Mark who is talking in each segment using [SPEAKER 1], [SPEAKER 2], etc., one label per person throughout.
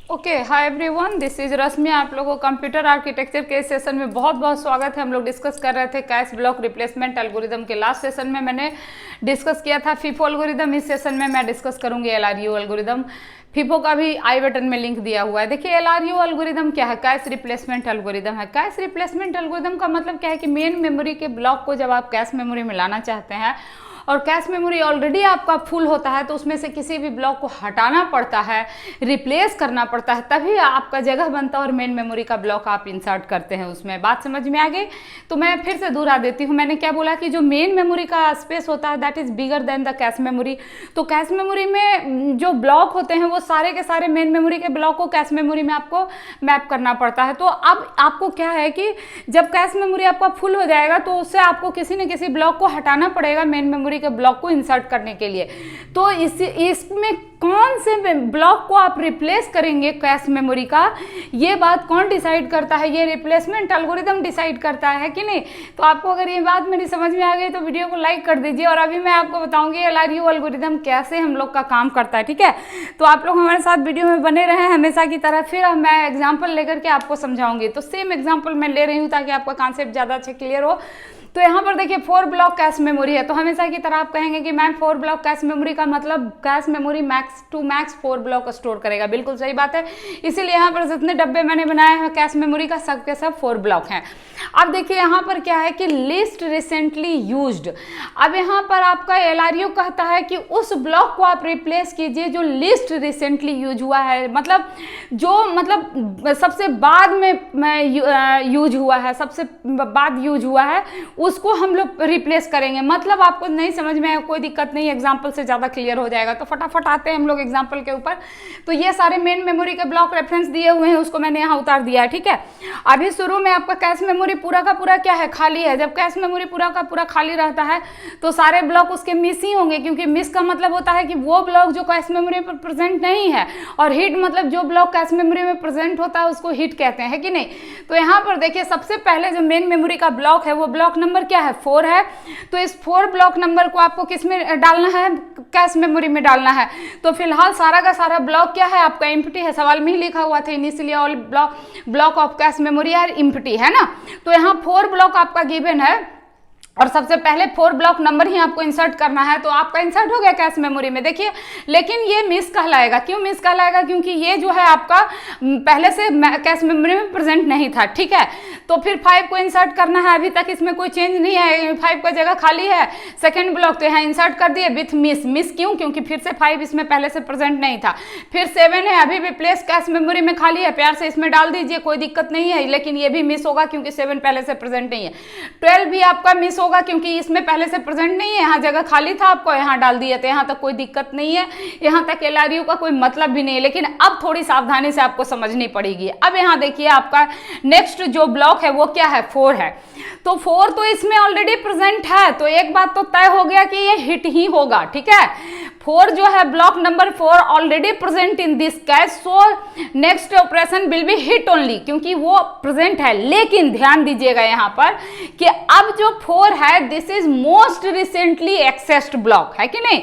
[SPEAKER 1] Okay, hi everyone, this is Rashmi. आप लोगों को कंप्यूटर आर्किटेक्चर के सेशन में बहुत बहुत स्वागत है। हम लोग डिस्कस कर रहे थे कैश ब्लॉक रिप्लेसमेंट एल्गोरिदम के। लास्ट सेशन में मैंने डिस्कस किया था FIFO एल्गोरिदम। इस सेशन में मैं डिस्कस करूंगी LRU एल्गोरिदम। FIFO का भी आई बटन में लिंक दिया हुआ है। देखिए, LRU एल्गोरिदम क्या है? कैश रिप्लेसमेंट एल्गोरिदम है। कैश रिप्लेसमेंट एल्गोरिदम का मतलब क्या है कि मेन मेमोरी के ब्लॉक को जब आप कैश मेमोरी में लाना चाहते हैं और कैश मेमोरी ऑलरेडी आपका फुल होता है, तो उसमें से किसी भी ब्लॉक को हटाना पड़ता है, रिप्लेस करना पड़ता है, तभी आपका जगह बनता है और मेन मेमोरी का ब्लॉक आप इंसर्ट करते हैं उसमें। बात समझ में आ गई? तो मैं फिर से दोहरा देती हूँ। मैंने क्या बोला कि जो मेन मेमोरी का स्पेस होता है that is bigger than the cache memory. तो कैश मेमोरी में जो ब्लॉक होते हैं वो सारे के सारे मेन मेमोरी के ब्लॉक को कैश मेमोरी में आपको मैप करना पड़ता है। तो अब आपको क्या है कि जब कैश मेमोरी आपका फुल हो जाएगा तो उससे आपको किसी न किसी ब्लॉक को हटाना पड़ेगा मेन मेमोरी के ब्लॉक को इंसर्ट करने के लिए। तो इसमें कौन से ब्लॉक को आप रिप्लेस करेंगे कैश मेमोरी का, ये बात कौन डिसाइड करता है? ये रिप्लेसमेंट एल्गोरिदम डिसाइड करता है कि नहीं? तो आपको अगर ये बात मेरी समझ में आ गई तो वीडियो को लाइक कर दीजिए। और अभी मैं आपको बताऊंगी LRU एल्गोरिदम कैसे हम लोग का काम करता है, ठीक है? तो आप लोग हमारे साथ वीडियो में बने रहे हमेशा की तरह। फिर मैं एग्जाम्पल लेकर के आपको समझाऊंगी। तो सेम एग्जाम्पल मैं ले रही हूँ ताकि आपका कॉन्सेप्ट ज़्यादा अच्छे क्लियर हो। तो यहाँ पर देखिए 4 ब्लॉक कैश मेमोरी है। तो हमेशा की तरह आप कहेंगे कि मैम 4 ब्लॉक कैश मेमोरी का मतलब cache memory max to max 4 block store करेगा। बिल्कुल सही बात है। इसीलिए यहाँ पर जितने डब्बे मैंने बनाए हैं कैश मेमोरी का, सब के सब 4 ब्लॉक हैं। अब देखिए यहाँ पर क्या है कि लिस्ट रिसेंटली यूज्ड। अब यहाँ पर आपका LRU कहता है कि उस ब्लॉक को आप रिप्लेस कीजिए जो लिस्ट रिसेंटली यूज हुआ है। मतलब जो सबसे बाद में यूज हुआ है, सबसे बाद यूज हुआ है, उसको हम लोग रिप्लेस करेंगे। मतलब आपको नहीं समझ में आया, कोई दिक्कत नहीं, एग्जाम्पल से ज़्यादा क्लियर हो जाएगा। तो फटाफट आते हैं हम लोग एग्जाम्पल के ऊपर। तो ये सारे मेन मेमोरी के ब्लॉक रेफरेंस दिए हुए हैं, उसको मैंने यहाँ उतार दिया है, ठीक है? अभी शुरू में आपका कैश मेमोरी पूरा का पूरा क्या है? खाली है। जब कैश मेमोरी पूरा का पूरा खाली रहता है तो सारे ब्लॉक उसके मिस ही होंगे, क्योंकि मिस का मतलब होता है कि वो ब्लॉक जो कैश मेमोरी पर प्रेजेंट नहीं है, और हिट मतलब जो ब्लॉक कैश मेमोरी में प्रेजेंट होता है उसको हिट कहते हैं, कि नहीं? तो यहाँ पर देखिए सबसे पहले जो मेन मेमोरी का ब्लॉक है वो ब्लॉक नंबर क्या है? 4 है। तो इस 4 ब्लॉक नंबर को आपको किस में डालना है? कैश मेमोरी में डालना है। तो फिलहाल सारा का सारा ब्लॉक क्या है? आपका एम्प्टी है। सवाल में ही लिखा हुआ था initially all block of cache memory are empty, है ना? तो यहाँ 4 ब्लॉक आपका गिवन है और सबसे पहले 4 ब्लॉक नंबर ही आपको इंसर्ट करना है। तो आपका इंसर्ट हो गया कैश मेमोरी में, देखिए। लेकिन ये मिस कहलाएगा। क्यों मिस कहलाएगा? क्योंकि ये जो है आपका पहले से कैश मेमोरी में प्रेजेंट नहीं था, ठीक है? तो फिर 5 को इंसर्ट करना है। अभी तक इसमें कोई चेंज नहीं है, 5 का जगह खाली है। सेकेंड ब्लॉक तो यहाँ इंसर्ट कर दिए विथ मिस। मिस क्यों? क्योंकि फिर से 5 इसमें पहले से प्रेजेंट नहीं था। फिर 7 है, अभी भी प्लेस कैश मेमोरी में खाली है, प्यार से इसमें डाल दीजिए, कोई दिक्कत नहीं है। लेकिन ये भी मिस होगा क्योंकि 7 पहले से प्रेजेंट नहीं है। 12 भी आपका मिस होगा क्योंकि इसमें पहले से प्रेजेंट नहीं है, यहाँ जगह खाली था, आपको यहाँ डाल दिए थे। यहाँ तक कोई दिक्कत नहीं है, यहाँ तक LRU का कोई मतलब भी नहीं है। लेकिन अब थोड़ी सावधानी से आपको समझनी पड़ेगी। अब यहाँ देखिए आपका नेक्स्ट जो ब्लॉक है वो क्या है? 4 है। तो 4 तो इसमें ऑलरेडी प्रेजेंट है, तो एक बात तो तय हो गया कि ये हिट ही होगा, ठीक है? 4 जो है block number 4 already present in this cash, so next operation will be hit only, क्योंकि वो प्रेजेंट है। लेकिन ध्यान दीजिएगा यहाँ पर कि अब जो 4 है this is most recently accessed block, है कि नहीं?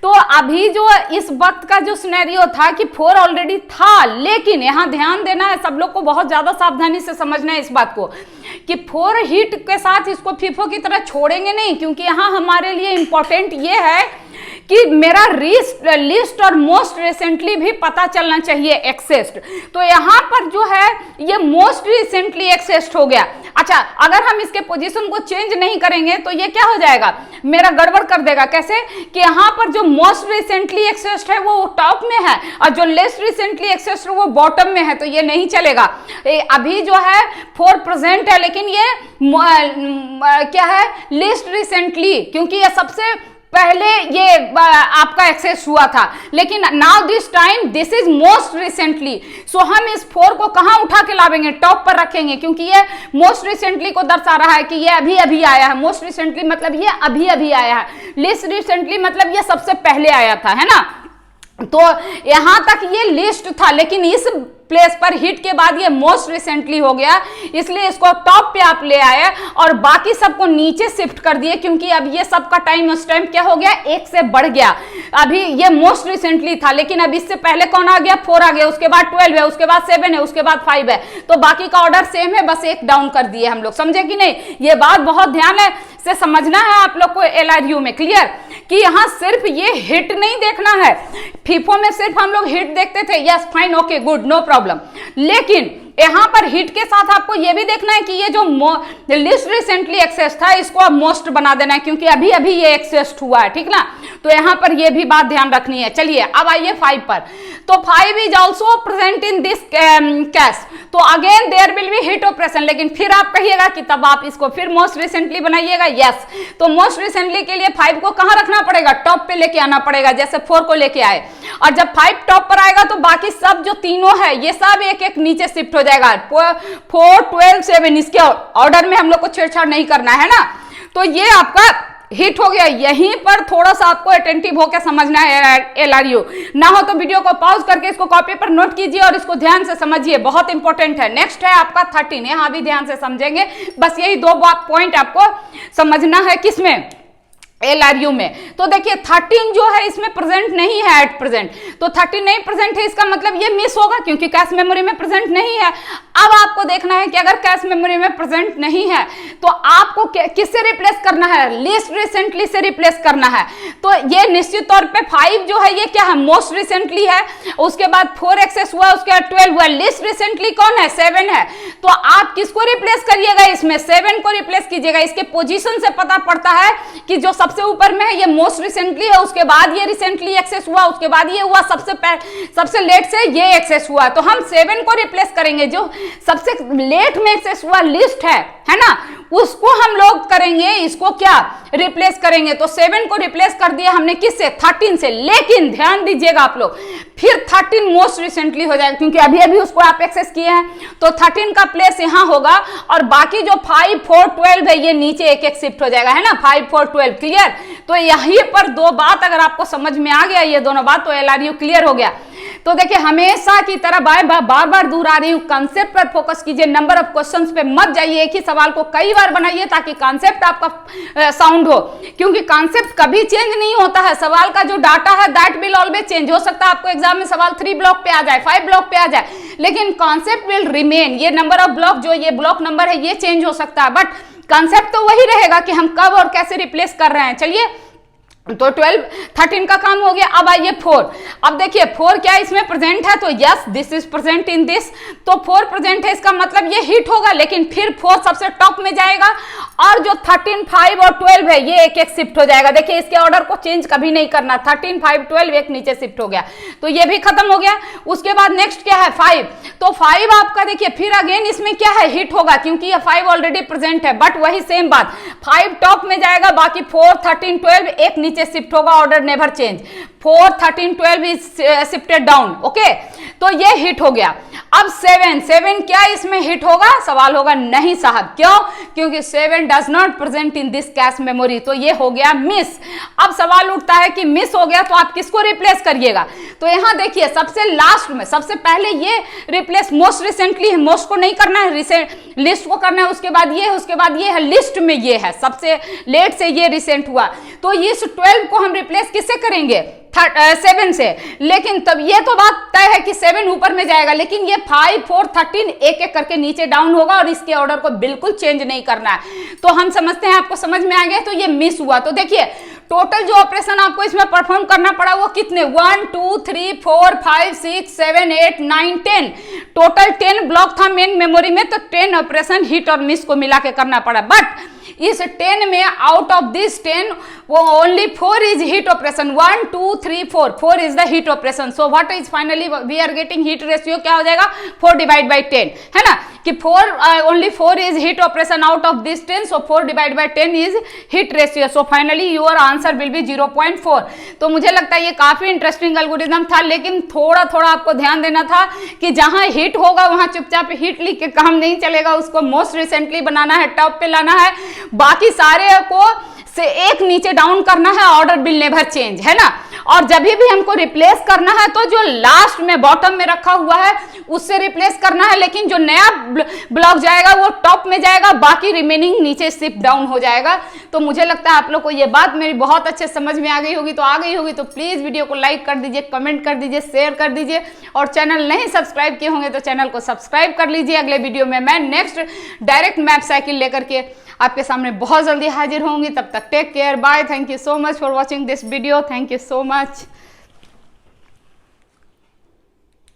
[SPEAKER 1] तो अभी जो इस वक्त का जो सिनेरियो था कि 4 ऑलरेडी था, लेकिन यहाँ ध्यान देना है, सब लोग को बहुत ज्यादा सावधानी से समझना है इस बात को कि 4 हिट के साथ इसको FIFO की तरह छोड़ेंगे नहीं, क्योंकि यहाँ हमारे लिए इंपॉर्टेंट ये है कि मेरा लिस्ट और मोस्ट रिसेंटली भी पता चलना चाहिए एक्सेस्ड। तो यहाँ पर जो है ये मोस्ट रिसेंटली एक्सेस्ड हो गया। अच्छा, अगर हम इसके पोजीशन को चेंज नहीं करेंगे तो ये क्या हो जाएगा? मेरा गड़बड़ कर देगा। कैसे? कि यहाँ पर जो मोस्ट रिसेंटली एक्सेस्ड है वो टॉप में है और जो लेस्ट रिसेंटली एक्सेस्ड है वो बॉटम में है, तो ये नहीं चलेगा। अभी जो है 4 प्रेजेंट है, लेकिन ये क्या है? लिस्ट रिसेंटली, क्योंकि ये सबसे पहले ये आपका एक्सेस हुआ था। लेकिन now this time this is most recently, so हम इस 4 को कहां उठा के लावेंगे? टॉप पर रखेंगे, क्योंकि ये मोस्ट रिसेंटली को दर्शा रहा है कि ये अभी अभी आया है। मोस्ट रिसेंटली मतलब ये अभी अभी आया है, लिस्ट रिसेंटली मतलब ये सबसे पहले आया था, है ना? तो यहां तक ये लिस्ट था, लेकिन इस प्लेस पर हिट के बाद ये मोस्ट रिसेंटली हो गया, इसलिए इसको टॉप पे आप ले आए और बाकी सबको नीचे शिफ्ट कर दिए, क्योंकि अब ये सबका टाइम उस टाइम क्या हो गया, 1 से बढ़ गया। अभी ये मोस्ट रिसेंटली था, लेकिन अब इससे पहले कौन आ गया, 4 आ गया, उसके बाद 12 है, उसके बाद 7 है, उसके बाद 5 है, तो बाकी का ऑर्डर सेम है, बस 1 डाउन कर दिए हम लोग। समझे कि नहीं? ये बात बहुत ध्यान से समझना है आप लोग को LRU में। क्लियर? कि यहां सिर्फ ये हिट नहीं देखना है, फीफो में सिर्फ हम लोग हिट देखते थे, yes fine okay good no problem, लेकिन यहां पर हिट के साथ आपको यह भी देखना है कि ये जो लिस्ट रिसेंटली एक्सेस था इसको अब मोस्ट बना देना है, क्योंकि अभी अभी ये एक्सेस हुआ है, ठीक ना? तो यहां पर ये भी बात ध्यान रखनी है। चलिए अब आइए 5 पर। तो 5 is also present in this cache, तो again there will be hit operation, लेकिन फिर आप कहिएगा कि तब आप इसको फिर मोस्ट रिसेंटली बनाइएगा। यस, तो मोस्ट रिसेंटली के लिए 5 को कहां रखना पड़ेगा, टॉप पे लेके आना पड़ेगा, जैसे 4 को लेके आए, और जब 5 टॉप पर आएगा तो बाकी सब जो तीनों है ये सब एक एक नीचे शिफ्ट हो जाएगा। 4, 12, 7 इसके ऑर्डर में हम लोग को छेड़छाड़ नहीं करना है ना। तो ये आपका हिट हो गया। यहीं पर थोड़ा सा आपको अटेंटिव होकर समझना है LRU, ना हो तो वीडियो को पॉज करके इसको कॉपी पर नोट कीजिए और इसको ध्यान से समझिए, बहुत इंपॉर्टेंट है। नेक्स्ट है आपका 13, यहां भी ध्यान से समझेंगे, बस यही 2 पॉइंट आपको समझना है किसमें, LRU में। तो देखिए 13 जो है इसमें प्रेजेंट नहीं है एट प्रेजेंट, तो 13 नहीं प्रेजेंट है, इसका मतलब ये मिस होगा क्योंकि कैश मेमोरी में प्रेजेंट नहीं है। अब आपको देखना है कि अगर कैश मेमोरी में प्रेजेंट नहीं है तो आपको किससे रिप्लेस करना है, लिस्ट रिसेंटली से रिप्लेस करना है। तो ये निश्चित तौर पे 5 जो है ये क्या है, मोस्ट रिसेंटली है, उसके बाद 4 एक्सेस हुआ, उसके बाद 12 हुआ, लिस्ट रिसेंटली कौन है, 7 है। तो आप किसको रिप्लेस करिएगा, इसमें 7 को रिप्लेस कीजिएगा। इसके पोजीशन से पता पड़ता है कि जो सबसे ऊपर में है ये मोस्ट रिसेंटली है, उसके बाद ये रिसेंटली एक्सेस हुआ, उसके बाद ये हुआ, सबसे लेट से ये एक्सेस हुआ, तो हम 7 को रिप्लेस करेंगे। जो सबसे लेट में एक्सेस हुआ लिस्ट है ना, उसको हम लोग करेंगे, इसको क्या रिप्लेस करेंगे। तो 7 को रिप्लेस कर दिया हमने किससे, 13 से। लेकिन ध्यान दीजिएगा आप लोग, फिर 13 मोस्ट रिसेंटली हो जाएगा क्योंकि अभी अभी उसको आप एक्सेस किए हैं, तो 13 का प्लेस यहां होगा और बाकी जो 5, 4, 12 है ये नीचे एक एक शिफ्ट हो जाएगा, है ना, 5, 4, 12। क्लियर? तो यहीं पर 2 बात अगर आपको समझ में आ गया, ये दोनों बात, तो LRU क्लियर हो गया। तो देखिए हमेशा की तरह बार बार दूर आ रही हूं, कंसेप्ट पर फोकस कीजिए, नंबर ऑफ क्वेश्चंस पे मत जाइए, एक ही सवाल को कई बार बनाइए ताकि कॉन्सेप्ट आपका साउंड हो, क्योंकि कॉन्सेप्ट कभी चेंज नहीं होता है। सवाल का जो डाटा है दैट विल ऑलवेज चेंज। हो सकता है आपको एग्जाम में सवाल 3 ब्लॉक पे आ जाए, 5 ब्लॉक पे आ जाए, लेकिन कॉन्सेप्ट विल रिमेन। ये नंबर ऑफ ब्लॉक जो ये ब्लॉक नंबर है ये चेंज हो सकता है, बट कॉन्सेप्ट तो वही रहेगा कि हम कब और कैसे रिप्लेस कर रहे हैं। चलिए, तो 12, 13 का काम हो गया। अब आइए 4। अब देखिए 4 क्या इसमें प्रेजेंट है, तो yes this is present in this, तो 4 प्रेजेंट है, इसका मतलब ये हिट होगा, लेकिन फिर 4 सबसे टॉप में जाएगा और जो 13, 5 और 12 है ये एक एक शिफ्ट हो जाएगा। देखिए इसके ऑर्डर को चेंज कभी नहीं करना, 13, 5, 12 एक नीचे शिफ्ट हो गया, तो ये भी खत्म हो गया। उसके बाद नेक्स्ट क्या है 5, तो 5 आपका देखिए फिर अगेन इसमें क्या है, हिट होगा क्योंकि ये 5 ऑलरेडी प्रेजेंट है, बट वही सेम बात, 5 टॉप में जाएगा, बाकी 4, 13, 12 एक नीचे शिफ्ट होगा, order never change. 4, 13, 12 is shifted down, okay, तो ये हिट हो गया। अब 7 क्या इसमें हिट होगा, सवाल होगा नहीं साहब, क्यों, क्योंकि 7 does not present in this cache memory, तो ये हो गया मिस। अब सवाल उठता है कि मिस हो गया तो आप किसको रिप्लेस करिएगा, तो यहां देखिए सबसे लास्ट में सबसे पहले ये रिप्लेस मोस्ट रिसेंटली है, मोस्ट को नहीं करना है, लिस्ट को करना है, उसके बाद ये है, उसके बाद ये है, लिस्ट में ये है, सबसे लेट से ये रिसेंट हुआ, तो इस 12 को हम रिप्लेस किससे करेंगे, 7 से। लेकिन तब ये तो बात तय है कि 7 ऊपर में जाएगा, लेकिन ये 5, 4, 13 एक एक करके नीचे डाउन होगा और इसके ऑर्डर को बिल्कुल चेंज नहीं करना है। तो हम समझते हैं आपको समझ में आ गया, तो ये मिस हुआ। तो देखिए टोटल जो ऑपरेशन आपको इसमें परफॉर्म करना पड़ा वो कितने, 1, 2, 3, 4, 5, 6, 7, 8, 9, 10, टोटल 10 ब्लॉक था मेन मेमोरी में, तो 10 ऑपरेशन हिट और मिस को मिला के करना पड़ा। बट इस 10 में आउट ऑफ दिस 10 वो only 4 is hit operation, 1, 2, 3, 4 is the hit operation. So what is finally we are getting hit ratio क्या हो जाएगा, 4 डिवाइड बाई 10, है ना, कि 4 only 4 is hit operation out of this 10, so 4 divide by 10 is hit ratio. So finally your answer will be 0.4। तो मुझे लगता है ये काफी इंटरेस्टिंग एल्गोरिथम था, लेकिन थोड़ा थोड़ा आपको ध्यान देना था कि जहां हिट होगा वहां चुपचाप हिट लिख के काम नहीं चलेगा, उसको मोस्ट रिसेंटली बनाना है, टॉप पे लाना है, बाकी सारे को से एक नीचे डाउन करना है, ऑर्डर विल नेवर चेंज, है ना। और जब भी हमको रिप्लेस करना है तो जो लास्ट में बॉटम में रखा हुआ है उससे रिप्लेस करना है, लेकिन जो नया ब्लॉक जाएगा वो टॉप में जाएगा, बाकी रिमेनिंग नीचे शिफ्ट डाउन हो जाएगा। तो मुझे लगता है आप लोग को ये बात मेरी बहुत अच्छे समझ में आ गई होगी। तो प्लीज वीडियो को लाइक कर दीजिए, कमेंट कर दीजिए, शेयर कर दीजिए, और चैनल नहीं सब्सक्राइब किए होंगे तो चैनल को सब्सक्राइब कर लीजिए। अगले वीडियो में मैं नेक्स्ट डायरेक्ट मैप साइकिल लेकर के आपके सामने बहुत जल्दी हाजिर होंगी। तब तक take care, bye, thank you so much for watching this video, thank you so much.